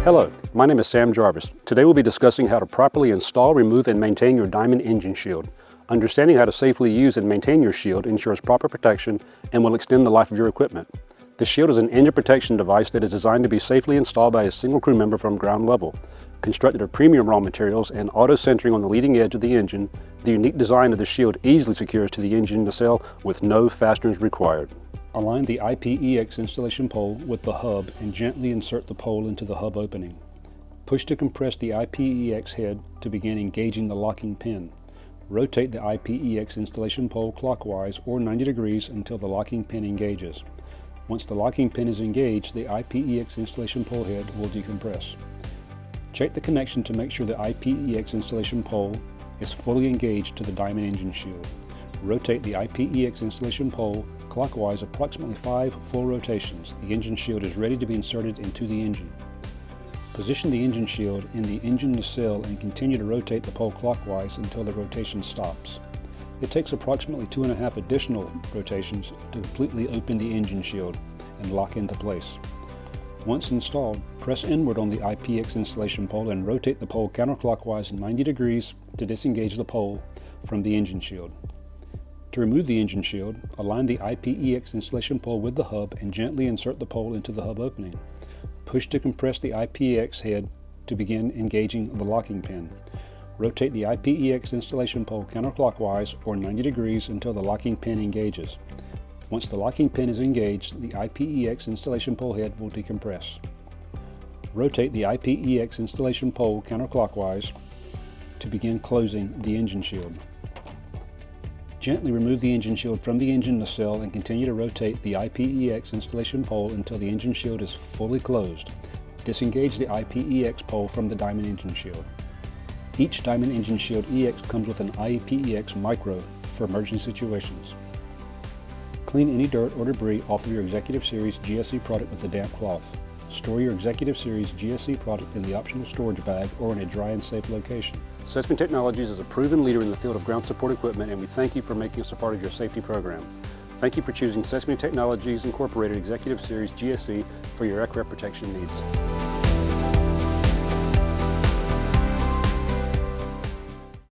Hello, my name is Sam Jarvis. Today we'll be discussing how to properly install, remove, and maintain your diamond engine shield. Understanding how to safely use and maintain your shield ensures proper protection and will extend the life of your equipment. The shield is an engine protection device that is designed to be safely installed by a single crew member from ground level. Constructed of premium raw materials and auto-centering on the leading edge of the engine, the unique design of the shield easily secures to the engine nacelle with no fasteners required. Align the IPEX installation pole with the hub and gently insert the pole into the hub opening. Push to compress the IPEX head to begin engaging the locking pin. Rotate the IPEX installation pole clockwise or 90 degrees until the locking pin engages. Once the locking pin is engaged, the IPEX installation pole head will decompress. Check the connection to make sure the IPEX installation pole is fully engaged to the diamond engine shield. Rotate the IPEX installation pole clockwise approximately 5 full rotations. The engine shield is ready to be inserted into the engine. Position the engine shield in the engine nacelle and continue to rotate the pole clockwise until the rotation stops. It takes approximately 2.5 additional rotations to completely open the engine shield and lock into place. Once installed, press inward on the IPEX installation pole and rotate the pole counterclockwise 90 degrees to disengage the pole from the engine shield. To remove the engine shield, align the IPEX installation pole with the hub and gently insert the pole into the hub opening. Push to compress the IPEX head to begin engaging the locking pin. Rotate the IPEX installation pole counterclockwise or 90 degrees until the locking pin engages. Once the locking pin is engaged, the IPEX installation pole head will decompress. Rotate the IPEX installation pole counterclockwise to begin closing the engine shield. Gently remove the engine shield from the engine nacelle and continue to rotate the IPEX installation pole until the engine shield is fully closed. Disengage the IPEX pole from the diamond engine shield. Each diamond engine shield EX comes with an IPEX micro for emergency situations. Clean any dirt or debris off of your Executive Series GSE product with a damp cloth. Store your Executive Series GSE product in the optional storage bag or in a dry and safe location. Sesame Technologies is a proven leader in the field of ground support equipment, and we thank you for making us a part of your safety program. Thank you for choosing Sesame Technologies Incorporated Executive Series GSE for your aircraft protection needs.